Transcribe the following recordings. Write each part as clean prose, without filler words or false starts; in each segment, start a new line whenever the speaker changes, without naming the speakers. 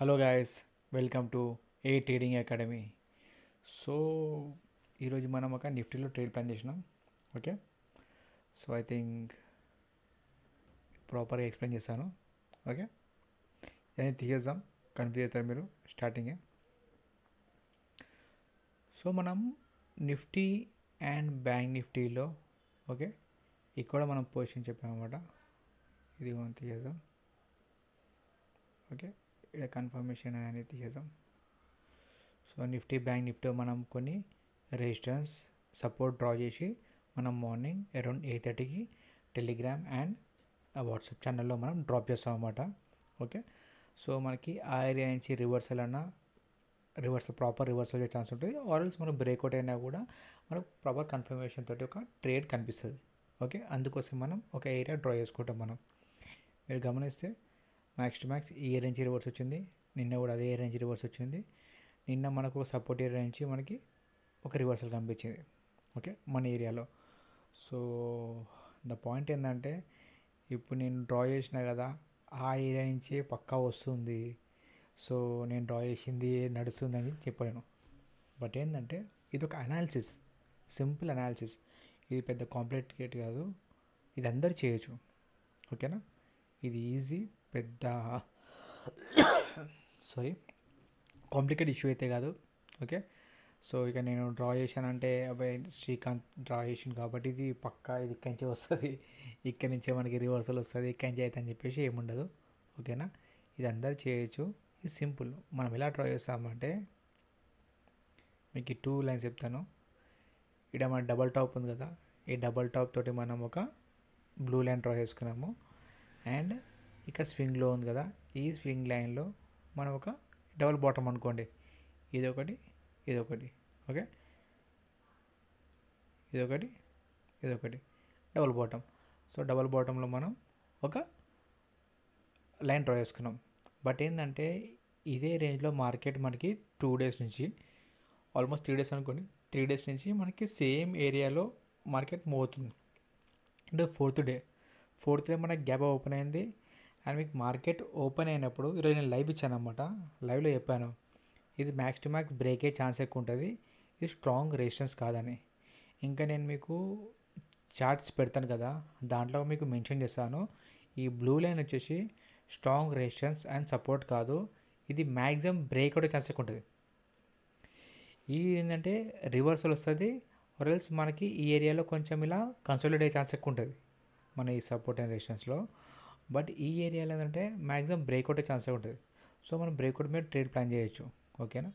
Hello guys, welcome to A trading academy. So ఈరోజు మనం ఒక నిఫ్టీలో ట్రేడ్ ప్లాన్ చేసినాం. ఓకే, సో ఐ థింక్ ప్రాపర్గా ఎక్స్ప్లెయిన్ చేస్తాను. ఓకే, ఇవన్నీ తీసేద్దాం, కన్ఫ్యూజ్ అవుతారు మీరు స్టార్టింగే. సో మనం నిఫ్టీ అండ్ బ్యాంక్ నిఫ్టీలో ఓకే ఇక్కడ మనం పొజిషన్ చెప్పామన్నమాట. ఇది మనం తీసేద్దాం. ఓకే, ఇక్కడ కన్ఫర్మేషన్ అనేది తీసేద్దాం. సో నిఫ్టీ బ్యాంక్ నిఫ్టీ మనం కొన్ని రెసిస్టెన్స్ సపోర్ట్ డ్రా చేసి మనం మార్నింగ్ అరౌండ్ 8:30కి టెలిగ్రామ్ అండ్ వాట్సాప్ ఛానల్లో మనం డ్రాప్ చేస్తాం అన్నమాట. ఓకే, సో మనకి ఆ ఏరియా నుంచి ప్రాపర్ రివర్సల్ వచ్చే ఛాన్స్ ఉంటుంది. ఆర్ఎల్స్ మనం బ్రేక్అవుట్ అయినా కూడా మనకు ప్రాపర్ కన్ఫర్మేషన్ తోటి ఒక ట్రేడ్ కనిపిస్తుంది. ఓకే, అందుకోసం మనం ఒక ఏరియా డ్రా చేసుకుంటాం. మీరు గమనిస్తే మ్యాక్స్ టు మ్యాక్స్ ఈ ఏరియా నుంచి రివర్స్ వచ్చింది, నిన్న కూడా అదే ఏరియా నుంచి రివర్స్ వచ్చింది. నిన్న మనకు సపోర్ట్ ఏరియా నుంచి మనకి ఒక రివర్సల్ కనిపించింది. ఓకే, మన ఏరియాలో. సో ద పాయింట్ ఏంటంటే ఇప్పుడు నేను డ్రా చేసిన కదా, ఆ ఏరియా నుంచి పక్కా వస్తుంది. సో నేను డ్రా చేసింది నడుస్తుందని చెప్పలేను. బట్ ఏంటంటే ఇది ఒక అనాలిసిస్, సింపుల్ అనాలిసిస్. ఇది పెద్ద కాంప్లికేట్ కాదు, ఇది అందరు చేయొచ్చు. ఓకేనా, ఇది ఈజీ, పెద్ద సారీ కాంప్లికేట్ ఇష్యూ అయితే కాదు. ఓకే, సో ఇక నేను డ్రా చేశానంటే అబ్బాయి శ్రీకాంత్ డ్రా చేసింది కాబట్టి ఇది పక్కా ఇది ఇక్కడి నుంచే వస్తుంది, ఇక్కడి నుంచే మనకి రివర్సల్ వస్తుంది, ఇక్కడి నుంచి అయితే అని చెప్పేసి ఏముండదు. ఓకేనా, ఇది అందరు చేయొచ్చు, ఇది సింపుల్. మనం ఎలా డ్రా చేస్తామంటే మీకు 2 లైన్స్ చెప్తాను. ఇక్కడ మన డబల్ టాప్ ఉంది కదా, ఈ డబల్ టాప్ తోటి మనం ఒక బ్లూ లైన్ డ్రా చేసుకున్నాము. అండ్ ఇక్కడ స్వింగ్లో ఉంది కదా, ఈ స్వింగ్ లైన్లో మనం ఒక డబల్ బాటమ్ అనుకోండి, ఇదొకటి ఇదొకటి. ఓకే, ఇదొకటి ఇదొకటి డబల్ బాటమ్. సో డబల్ బాటంలో మనం ఒక లైన్ డ్రా చేసుకున్నాం. బట్ ఏంటంటే ఇదే రేంజ్లో మార్కెట్ మనకి 2 డేస్ నుంచి ఆల్మోస్ట్ 3 డేస్ అనుకోండి, 3 డేస్ నుంచి మనకి సేమ్ ఏరియాలో మార్కెట్ మూవ్ అవుతుంది. అంటే ఫోర్త్ డే మనకి గ్యాప్ ఓపెన్ అయింది. అండ్ మీకు మార్కెట్ ఓపెన్ అయినప్పుడు ఈరోజు నేను లైవ్ ఇచ్చాను అనమాట. లైవ్లో చెప్పాను ఇది మ్యాక్స్ టు మ్యాక్స్ బ్రేక్ అయ్యే ఛాన్స్ ఎక్కువ ఉంటుంది, ఇది స్ట్రాంగ్ రెసిస్టెన్స్ కాదని. ఇంకా నేను మీకు చార్ట్స్ పెడతాను కదా, దాంట్లో మీకు మెన్షన్ చేస్తాను ఈ బ్లూ లైన్ వచ్చేసి స్ట్రాంగ్ రెసిస్టెన్స్ అండ్ సపోర్ట్ కాదు, ఇది మ్యాక్సిమం బ్రేక్ అవుట్ ఛాన్స్ ఎక్కువ ఉంటుంది. ఇది ఏంటంటే రివర్సల్ వస్తుంది, ఆర్ఎల్స్ మనకి ఈ ఏరియాలో కొంచెం ఇలా కన్సాలిడేట్ అయ్యే ఛాన్స్ ఎక్కువ ఉంటుంది మన ఈ సపోర్ట్ అండ్ రెసిస్టెన్స్లో. బట్ ఈ ఏరియాలో ఏంటంటే మ్యాక్సిమం బ్రేక్అవుట్ అయ్యే ఛాన్స్ ఉంటుంది. సో మనం బ్రేక్అవుట్ మీద ట్రేడ్ ప్లాన్ చేయొచ్చు. ఓకేనా,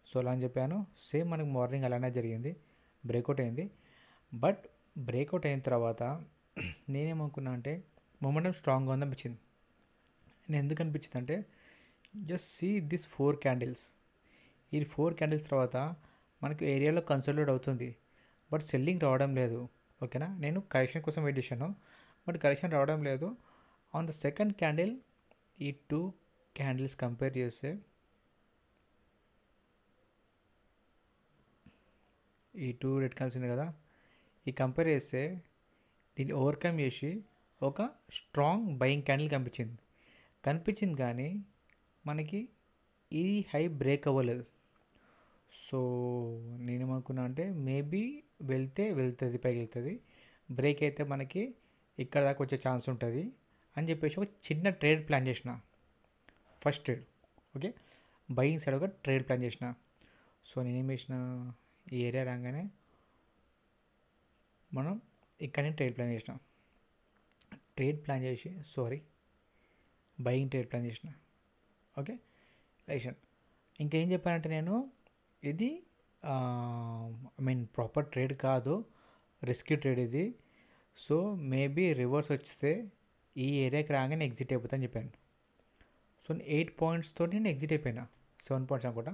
సో అలా అని చెప్పాను. సేమ్ మనకి మార్నింగ్ అలానే జరిగింది, బ్రేక్అవుట్ అయింది. బట్ బ్రేక్అవుట్ అయిన తర్వాత నేనేమనుకున్నా అంటే మొమెంటం స్ట్రాంగ్గా ఉందనిపించింది. నేను ఎందుకు అనిపించింది అంటే జస్ట్ సీ దిస్ 4 క్యాండిల్స్. ఈ 4 క్యాండిల్స్ తర్వాత మనకి ఏరియాలో కన్సాలిడేట్ అవుతుంది, బట్ సెల్లింగ్ రావడం లేదు. ఓకేనా, నేను కరెక్షన్ కోసం వెయిట్ చేశాను, బట్ కరెక్షన్ రావడం లేదు. ఆన్ ద సెకండ్ క్యాండిల్ ఈ 2 క్యాండిల్స్ కంపేర్ చేస్తే ఈ 2 రెడ్ క్యాండిల్స్ ఉంది కదా, ఈ కంపేర్ చేస్తే దీన్ని ఓవర్కమ్ చేసి ఒక స్ట్రాంగ్ బయింగ్ క్యాండిల్ కనిపించింది కానీ మనకి ఈ హై బ్రేక్ అవ్వలేదు. సో నేనేమనుకున్నా అంటే మేబీ వెళ్తుంది పైకి వెళ్తుంది, బ్రేక్ అయితే మనకి ఇక్కడ దాకా వచ్చే ఛాన్స్ ఉంటుంది అని చెప్పేసి ఒక చిన్న ట్రేడ్ ప్లాన్ చేసిన. First trade okay, buying side ఒక ట్రేడ్ ప్లాన్ చేసిన. సో నేనేం చేసిన, ఈ ఏరియా రాగానే మనం ఇక్కడనే ట్రేడ్ ప్లాన్ చేసిన. బయింగ్ ట్రేడ్ ప్లాన్ చేసిన. ఓకే రైషన్. ఇంకేం చెప్పానంటే నేను ఇది ప్రాపర్ ట్రేడ్ కాదు, రిస్కీ ట్రేడ్ ఇది. సో మేబీ రివర్స్ వస్తే ఈ ఏరియాకి రాగానే ఎగ్జిట్ అయిపోతా అని చెప్పాను. సో 8 పాయింట్స్ తోటి నేను ఎగ్జిట్ అయిపోయినా, 7 పాయింట్స్ అనుకుంటా.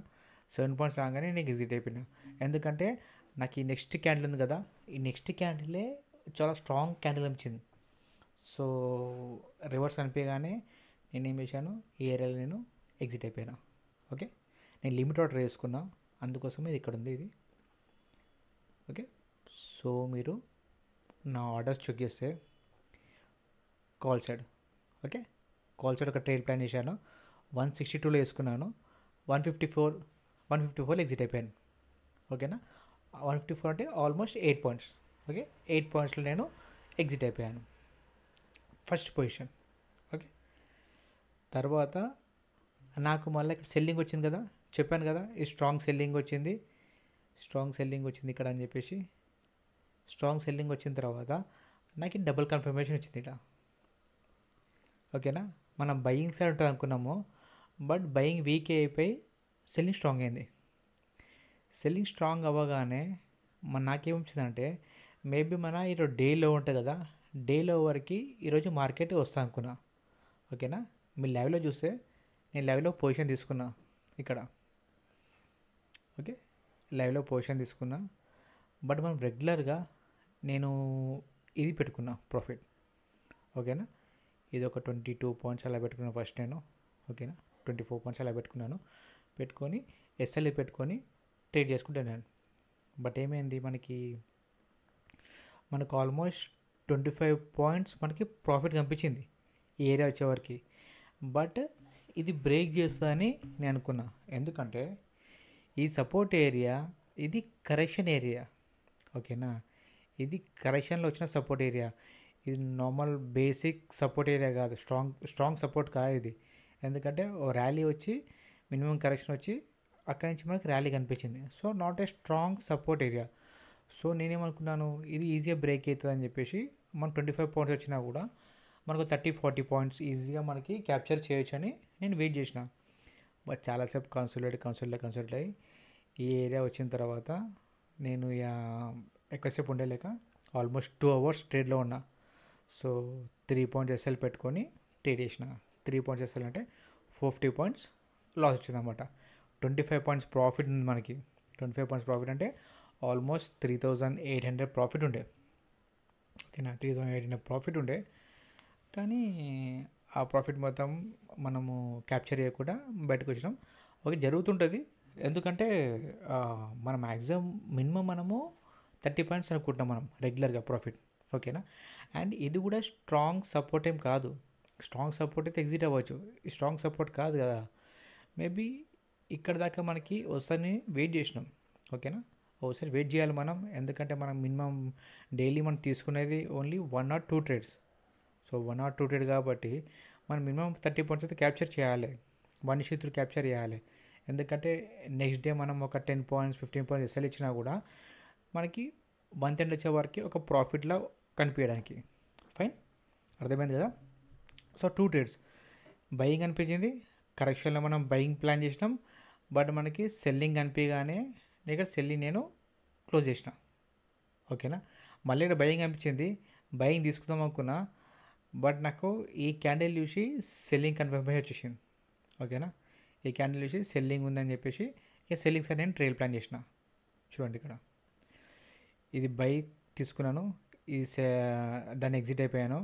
7 పాయింట్స్ రాగానే నేను ఎగ్జిట్ అయిపోయినా. ఎందుకంటే నాకు ఈ నెక్స్ట్ క్యాండిల్ ఉంది కదా, ఈ నెక్స్ట్ క్యాండిలే చాలా స్ట్రాంగ్ క్యాండిల్ అనిపించింది. సో రివర్స్ అనిపించగానే నేనేం చేశాను, ఈ ఏరియాలో నేను ఎగ్జిట్ అయిపోయినా. ఓకే, నేను లిమిట్ ఆర్డర్ వేసుకున్నా, అందుకోసమే ఇది ఇక్కడ ఉంది ఇది. ఓకే, సో మీరు నా ఆర్డర్స్ చెక్ చేస్తే call side. Okay, call side ఒక ట్రేడ్ ప్లాన్ చేశాను. 162లో వేసుకున్నాను, 154లో ఎగ్జిట్ అయిపోయాను. ఓకేనా, 154 అంటే ఆల్మోస్ట్ 8 పాయింట్స్. ఓకే, 8 పాయింట్స్లో నేను ఎగ్జిట్ అయిపోయాను, ఫస్ట్ పొజిషన్. ఓకే, తర్వాత నాకు మళ్ళీ ఇక్కడ సెల్లింగ్ వచ్చింది కదా, చెప్పాను కదా ఈ స్ట్రాంగ్ సెల్లింగ్ వచ్చింది ఇక్కడ అని చెప్పేసి. స్ట్రాంగ్ సెల్లింగ్ వచ్చిన తర్వాత నాకు డబుల్ కన్ఫర్మేషన్ వచ్చింది ఇక్కడ. ఓకేనా, మనం బయింగ్ సైడ్ ఉంటుంది అనుకున్నాము, బట్ బయింగ్ వీక్ అయిపోయి సెల్లింగ్ స్ట్రాంగ్ అయింది. సెల్లింగ్ స్ట్రాంగ్ అవ్వగానే నాకేమొచ్చిందంటే మేబీ మన ఈరోజు డేలో ఉంటుంది కదా, డేలో వరకు ఈరోజు మార్కెట్ వస్తా అనుకున్నా. ఓకేనా, మీరు లైవ్లో చూస్తే నేను లైవ్లో పొజిషన్ తీసుకున్నా ఇక్కడ. ఓకే, లైవ్లో పొజిషన్ తీసుకున్నా, బట్ మనం రెగ్యులర్గా నేను ఇది పెట్టుకున్నా ప్రాఫిట్. ఓకేనా, ఇది ఒక 22 పాయింట్స్ అలా పెట్టుకున్నాను ఫస్ట్ నేను. ఓకేనా, 24 పాయింట్స్ అలా పెట్టుకొని ఎస్ఎల్ఈ పెట్టుకొని ట్రేడ్ చేసుకుంటున్నాను. బట్ ఏమైంది, మనకు ఆల్మోస్ట్ 25 పాయింట్స్ మనకి ప్రాఫిట్ కనిపించింది ఈ ఏరియా వచ్చేవరకు. బట్ ఇది బ్రేక్ చేస్తా అని నేను అనుకున్నా, ఎందుకంటే ఈ సపోర్ట్ ఏరియా ఇది కరెక్షన్ ఏరియా. ఓకేనా, ఇది కరెక్షన్లో వచ్చిన సపోర్ట్ ఏరియా, ఇది నార్మల్ బేసిక్ సపోర్ట్ ఏరియా కాదు, స్ట్రాంగ్ సపోర్ట్ కాదు ఇది. ఎందుకంటే ఓ ర్యాలీ వచ్చి మినిమం కరెక్షన్ వచ్చి అక్కడి నుంచి మనకి ర్యాలీ కనిపించింది. So not a strong support area. So నేనేమనుకున్నాను, ఇది ఈజీగా బ్రేక్ అవుతుంది అని చెప్పేసి మనం 25 పాయింట్స్ వచ్చినా కూడా మనకు 30-40 పాయింట్స్ ఈజీగా మనకి క్యాప్చర్ చేయొచ్చు అని నేను వెయిట్ చేసిన. బట్ చాలాసేపు కన్సల్ట్ అయ్యి ఈ ఏరియా వచ్చిన తర్వాత నేను ఎక్కువసేపు ఉండలేక ఆల్మోస్ట్ 2 అవర్స్ ట్రేడ్లో ఉన్నా. సో 3 పాయింట్స్ ఎస్ఎల్ పెట్టుకొని ట్రేడ్ చేసిన. 3 పాయింట్స్ ఎస్ఎల్ అంటే 50 పాయింట్స్ లాస్ వచ్చిందన్నమాట. 25 పాయింట్స్ ప్రాఫిట్ ఉంది మనకి. 25 పాయింట్స్ ప్రాఫిట్ అంటే ఆల్మోస్ట్ 3800 ప్రాఫిట్ ఉండే. ఓకేనా, 3800 ప్రాఫిట్ ఉండే, కానీ ఆ ప్రాఫిట్ మొత్తం మనము క్యాప్చర్ చేయకుండా బయటకు వచ్చినాం. ఓకే, జరుగుతుంటుంది, ఎందుకంటే మన మ్యాక్సిమం మినిమం మనము 30 పాయింట్స్ అనుకుంటున్నాం మనం రెగ్యులర్గా ప్రాఫిట్. ఓకేనా, అండ్ ఇది కూడా స్ట్రాంగ్ సపోర్ట్ ఏం కాదు. స్ట్రాంగ్ సపోర్ట్ అయితే ఎగ్జిట్ అవ్వచ్చు, ఈ స్ట్రాంగ్ సపోర్ట్ కాదు కదా. మేబీ ఇక్కడ దాకా మనకి ఒకసారి వెయిట్ చేసినాం. ఓకేనా, ఒకసారి వెయిట్ చేయాలి మనం, ఎందుకంటే మనం మినిమం డైలీ మనం తీసుకునేది only 1 or 2 trades. So 1 or 2 trade కాబట్టి మనం మినిమం 30 పాయింట్స్ అయితే క్యాప్చర్ చేయాలి, 1/3 క్యాప్చర్ చేయాలి. ఎందుకంటే నెక్స్ట్ డే మనం ఒక 10 పాయింట్స్ 15 పాయింట్స్ ఎస్ఎల్ ఇచ్చినా కూడా మనకి మంత్ ఎండ్ వచ్చే వరకు ఒక ప్రాఫిట్లో కనిపించడానికి. ఫైన్, అర్థమైంది కదా. సో 2 ట్రేడ్స్, బయింగ్ అనిపించింది, కరెక్షన్లో మనం బయింగ్ ప్లాన్ చేసినాం, బట్ మనకి సెల్లింగ్ అనిపించగానే ఇక్కడ సెల్లింగ్ నేను క్లోజ్ చేసిన. ఓకేనా, మళ్ళీ ఇక్కడ బయింగ్ అనిపించింది, బయింగ్ తీసుకుందాం అనుకున్నా, బట్ నాకు ఈ క్యాండిల్ చూసి సెల్లింగ్ కన్ఫర్మేషన్ వచ్చేసింది. ఓకేనా, ఈ క్యాండిల్ చూసి సెల్లింగ్ ఉందని చెప్పేసి ఇక సెల్లింగ్ సైడ్ నేను ట్రేడ్ ప్లాన్ చేసిన. చూడండి ఇక్కడ ఇది బై తీసుకున్నాను, ఇది దాన్ని ఎగ్జిట్ అయిపోయాను.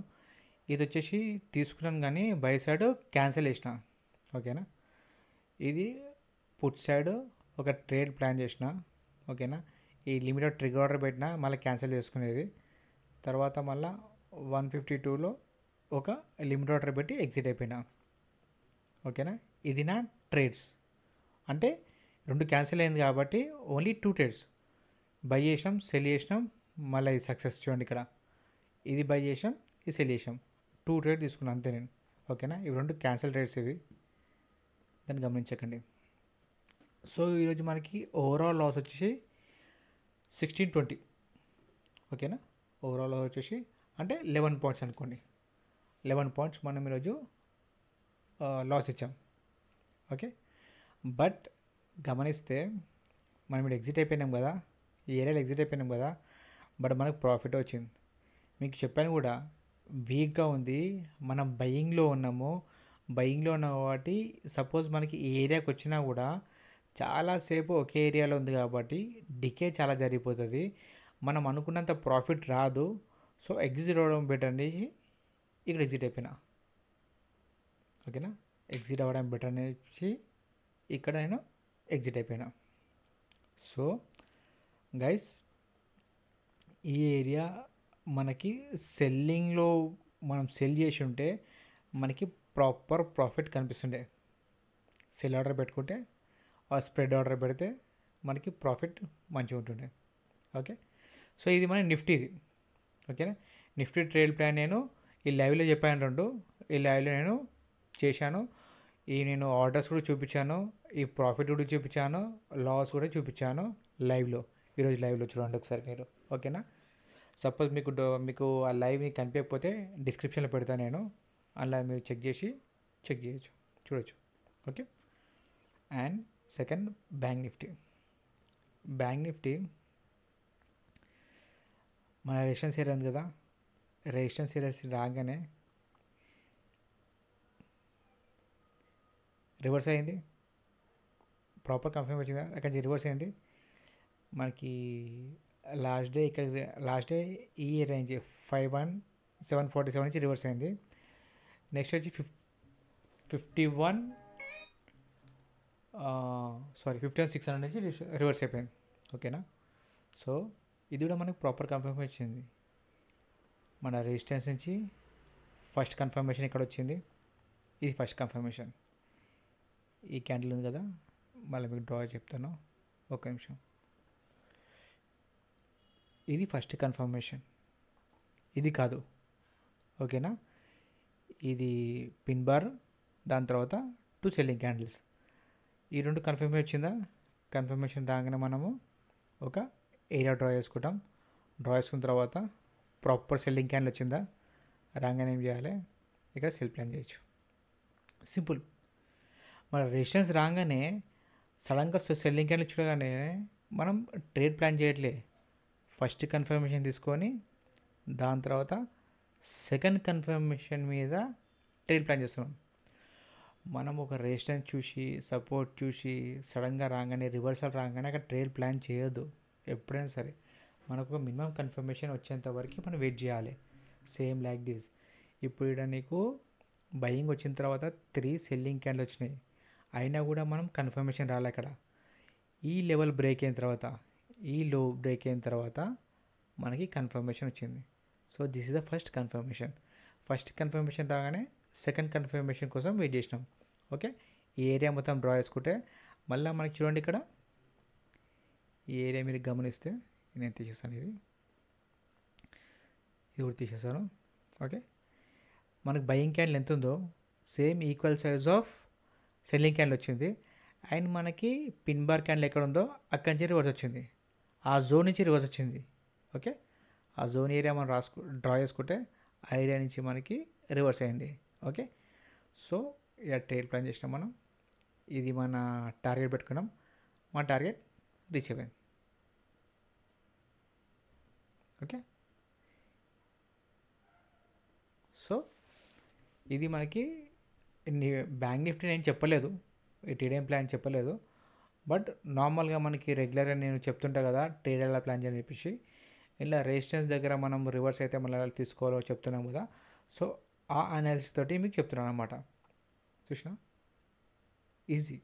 ఇది వచ్చేసి తీసుకున్నాను కానీ బై సైడ్ క్యాన్సిల్ చేసిన. ఓకేనా, ఇది పుట్ సైడ్ ఒక ట్రేడ్ ప్లాన్ చేసిన. ఓకేనా, ఈ లిమిటెడ్ ట్రిగర్ ఆర్డర్ పెట్టినా మళ్ళీ క్యాన్సిల్ చేసుకునేది. తర్వాత మళ్ళీ 152లో ఒక లిమిట్ ఆర్డర్ పెట్టి ఎగ్జిట్ అయిపోయినా. ఓకేనా, ఇది నా ట్రేడ్స్. అంటే 2 క్యాన్సిల్ అయింది కాబట్టి ఓన్లీ 2 ట్రేడ్స్, బై చేసాం సెల్ చేసినాం, మళ్ళీ ఇది సక్సెస్. చూడండి ఇక్కడ ఇది బై చేసాం, ఇది సెల్ చేసాం, 2 ట్రేడ్ తీసుకున్నాను అంతే నేను. ఓకేనా, ఇవి 2 క్యాన్సిల్ ట్రేడ్స్ ఇవి, దాన్ని గమనించకండి. సో ఈరోజు మనకి ఓవరాల్ లాస్ వచ్చేసి 1620. ఓకేనా, ఓవరాల్ లాస్ వచ్చేసి అంటే 11 పాయింట్స్ అనుకోండి, 11 పాయింట్స్ మనం ఈరోజు లాస్ ఇచ్చాం. ఓకే, బట్ గమనిస్తే మనం ఇప్పుడు ఎగ్జిట్ అయిపోయినాం కదా, ఈ ఏరియాలో ఎగ్జిట్ అయిపోయినాం కదా, బట్ మనకు ప్రాఫిట్ వచ్చింది. మీకు చెప్పాను కూడా వీక్గా ఉంది, మనం బయింగ్లో ఉన్నాము. బయింగ్లో ఉన్న కాబట్టి సపోజ్ మనకి ఈ ఏరియాకి వచ్చినా కూడా చాలాసేపు ఒకే ఏరియాలో ఉంది కాబట్టి డికే చాలా జరిగిపోతుంది, మనం అనుకున్నంత ప్రాఫిట్ రాదు. సో ఎగ్జిట్ అవ్వడం బెటర్ అనేసి ఇక్కడ ఎగ్జిట్ అయిపోయినా. ఓకేనా, ఎగ్జిట్ అవ్వడం బెటర్ అనేసి ఇక్కడ నేను ఎగ్జిట్ అయిపోయినా. సో గైస్, ఈ ఏరియా మనకి సెల్లింగ్లో మనం సెల్ చేసి ఉంటే మనకి ప్రాపర్ ప్రాఫిట్ కనిపిస్తుండే. సెల్ ఆర్డర్ పెట్టుకుంటే ఆ స్ప్రెడ్ ఆర్డర్ పెడితే మనకి ప్రాఫిట్ మంచిగా ఉంటుండే. ఓకే, సో ఇది మన నిఫ్టీది. ఓకేనా, నిఫ్టీ ట్రేడ్ ప్లాన్ నేను ఈ లైవ్లో చెప్పాను రెండు. ఈ లైవ్లో నేను చేశాను. నేను ఆర్డర్స్ కూడా చూపించాను, ఈ ప్రాఫిట్ కూడా చూపించాను, లాస్ కూడా చూపించాను లైవ్లో. ఈరోజు లైవ్లో చూడండి ఒకసారి మీరు. ఓకేనా, సపోజ్ మీకు ఆ లైవ్ కనిపించకపోతే డిస్క్రిప్షన్లో పెడతాను నేను, అలా మీరు చెక్ చేయొచ్చు, చూడొచ్చు. Okay, and second bank Nifty మన రెసిస్టెన్స్ ఏరియా ఉంది కదా, రెసిస్టెన్స్ ఏరియాస్ రాగానే రివర్స్ అయింది, ప్రాపర్ కన్ఫర్మ్ వచ్చిందా, అక్కడి నుంచి రివర్స్ అయింది మనకి. లాస్ట్ డే ఈ రేంజ్ 51,747 నుంచి రివర్స్ అయింది. నెక్స్ట్ వచ్చి 51,600 నుంచి రివర్స్ అయిపోయింది. ఓకేనా, సో ఇది కూడా మనకు ప్రాపర్ కన్ఫర్మేషన్ వచ్చింది. మన రెసిస్టెన్స్ నుంచి ఫస్ట్ కన్ఫర్మేషన్ ఇక్కడ వచ్చింది, ఇది ఫస్ట్ కన్ఫర్మేషన్. ఈ క్యాండిల్ ఉంది కదా, మళ్ళీ మీకు డ్రా చెప్తాను ఒక నిమిషం. ఇది ఫస్ట్ కన్ఫర్మేషన్, ఇది కాదు. ఓకేనా, ఇది పిన్ బార్, దాని తర్వాత 2 సెల్లింగ్ క్యాండిల్స్. ఈ రెండు కన్ఫర్మేషన్ వచ్చిందా, కన్ఫర్మేషన్ రాగానే మనము ఒక ఏరియా డ్రా చేసుకున్న తర్వాత ప్రాపర్ సెల్లింగ్ క్యాండిల్ వచ్చిందా, రాగానే ఏం చేయాలి, ఇక్కడ సెల్ ప్లాన్ చేయొచ్చు. సింపుల్. మన రెసిస్టెన్స్ రాగానే సడన్గా సెల్లింగ్ క్యాండిల్ చూడగానే మనం ట్రేడ్ ప్లాన్ చేయట్లే. ఫస్ట్ కన్ఫర్మేషన్ తీసుకొని దాని తర్వాత సెకండ్ కన్ఫర్మేషన్ మీద ట్రేడ్ ప్లాన్ చేస్తున్నాం. మనం ఒక రెసిస్టెన్స్ చూసి సపోర్ట్ చూసి సడన్గా రాగానే రివర్సల్ రాగానే అక్కడ ట్రేడ్ ప్లాన్ చేయొద్దు. ఎప్పుడైనా సరే మనకు ఒక మినిమం కన్ఫర్మేషన్ వచ్చేంత వరకు మనం వెయిట్ చేయాలి. Same like this. ఇప్పుడు ఇక్కడ నీకు బయింగ్ వచ్చిన తర్వాత 3 సెల్లింగ్ క్యాండిల్ వచ్చినాయి, అయినా కూడా మనం కన్ఫర్మేషన్ రాలే. అక్కడ ఈ లెవెల్ బ్రేక్ అయిన తర్వాత, ఈ లో బ్రేక్ అయిన తర్వాత మనకి కన్ఫర్మేషన్ వచ్చింది. So this is the first confirmation రాగానే సెకండ్ కన్ఫర్మేషన్ కోసం వెయిట్ చేసినాం. ఓకే, ఈ ఏరియా మొత్తం డ్రా చేసుకుంటే మళ్ళీ మనకి చూడండి ఇక్కడ ఈ ఏరియా మీరు గమనిస్తే, నేను తీసేస్తాను, ఇది కూడా తీసేస్తాను. ఓకే, మనకు బయింగ్ క్యాండిల్ ఎంత ఉందో same equal size of selling candle వచ్చింది. అండ్ మనకి పిన్ బార్ క్యాండిల్ ఎక్కడ ఉందో అక్కడి నుంచి రివర్స్ వచ్చింది, ఆ జోన్ నుంచి రివర్స్ వచ్చింది. ఓకే, ఆ జోన్ ఏరియా మనం డ్రా చేసుకుంటే ఆ ఏరియా నుంచి మనకి రివర్స్ అయింది. ఓకే, సో ఇలా ట్రేడ్ ప్లాన్ చేసినాం మనం. ఇది మన టార్గెట్ పెట్టుకున్నాం, మన టార్గెట్ రీచ్ అయిపోయింది. ఓకే, సో ఇది మనకి బ్యాంక్ నిఫ్టీ నేను చెప్పలేదు, ఈ ట్రేడింగ్ ప్లాన్ చెప్పలేదు. బట్ నార్మల్గా మనకి రెగ్యులర్గా నేను చెప్తుంటా కదా ట్రేడ్ ఎలా ప్లాన్ చేయాలని చెప్పేసి, ఇలా రెసిస్టెన్స్ దగ్గర మనం రివర్స్ అయితే మళ్ళీ ఎలా తీసుకోవాలో చెప్తున్నాం కదా. సో ఆ అనాలిసిస్ తోటి మీకు చెప్తున్నాను అనమాట. చూసినా, ఈజీ.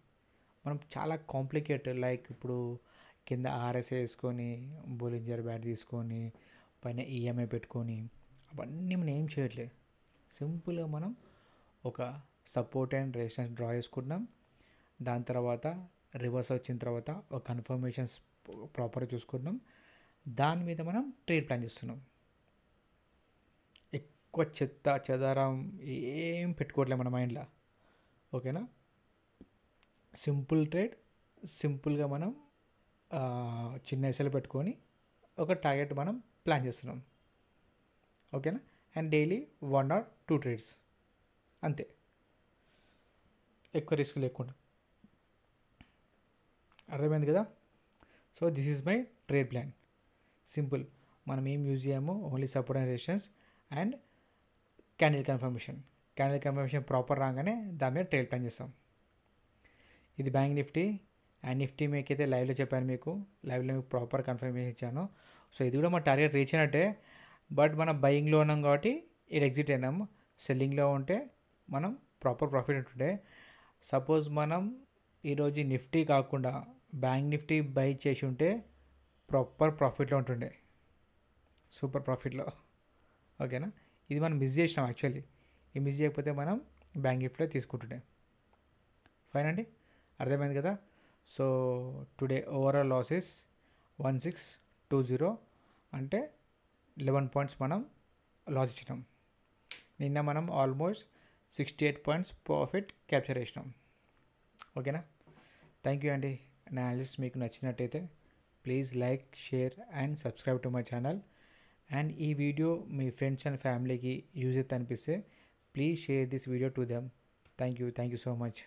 మనం చాలా కాంప్లికేటెడ్, లైక్ ఇప్పుడు కింద ఆర్ఎస్ఏ వేసుకొని బోలింజర్ బ్యాట్ తీసుకొని పైన ఈఎంఐ పెట్టుకొని అవన్నీ మనం ఏం చేయట్లేదు. సింపుల్గా మనం ఒక సపోర్ట్ అండ్ రెసిస్టెన్స్ డ్రా చేసుకుంటున్నాం. దాని తర్వాత రివర్స్ వచ్చిన తర్వాత ఒక కన్ఫర్మేషన్స్ ప్రాపర్గా చూసుకుంటున్నాం. దాని మీద మనం ట్రేడ్ ప్లాన్ చేస్తున్నాం. ఎక్కువ చెదారం ఏం పెట్టుకోవట్లేదు మన మైండ్లో. ఓకేనా, సింపుల్ ట్రేడ్, సింపుల్గా మనం చిన్న ఎస్ఎల్ పెట్టుకొని ఒక టార్గెట్ మనం ప్లాన్ చేస్తున్నాం. ఓకేనా, అండ్ డైలీ 1 or 2 ట్రేడ్స్ అంతే, ఎక్కువ రిస్క్ లేకుండా. అర్థమైంది కదా. So this is my trade plan. Simple. మనం ఏం యూజ్ చేయము, only support and resistance and candle confirmation proper రాగానే దాని మీద ట్రేడ్ ప్లాన్ చేస్తాం. ఇది బ్యాంక్ నిఫ్టీ. అండ్ నిఫ్టీ మీకైతే లైవ్లో చెప్పాను, లైవ్లో మీకు ప్రాపర్ కన్ఫర్మేషన్ ఇచ్చాను. సో ఇది కూడా మా టార్గెట్ రీచ్ అయినట్టే. బట్ మనం బయింగ్లో ఉన్నాం కాబట్టి ఇది ఎగ్జిట్ అయినాము. సెల్లింగ్లో ఉంటే మనం ప్రాపర్ ప్రాఫిట్ ఉంటుండే. సపోజ్ మనం ఈరోజు నిఫ్టీ కాకుండా బ్యాంక్ నిఫ్టీ బై చేసి ఉంటే ప్రాపర్ ప్రాఫిట్లో ఉంటుండే, సూపర్ ప్రాఫిట్లో. ఓకేనా, ఇది మనం మిస్ చేసినాం యాక్చువల్లీ. ఇది మిస్ చేయకపోతే మనం బ్యాంక్ నిఫ్టీలో తీసుకుంటుండే. ఫైన్ అండి. అర్థమైంది కదా. సో టుడే ఓవరాల్ లాసెస్ 1620, అంటే 11 పాయింట్స్ మనం లాస్ ఇచ్చినాం. నిన్న మనం ఆల్మోస్ట్ 68 పాయింట్స్ ప్రాఫిట్ క్యాప్చర్ చేసినాం. ఓకేనా. థ్యాంక్ యూ అండి. నా అనాలిసిస్ మీకు నచ్చినట్టయితే please like, share and subscribe to my channel. And ఈ వీడియో మీ ఫ్రెండ్స్ అండ్ ఫ్యామిలీకి యూజ్ అయితే అనిపిస్తే please share this video to them. Thank you so much.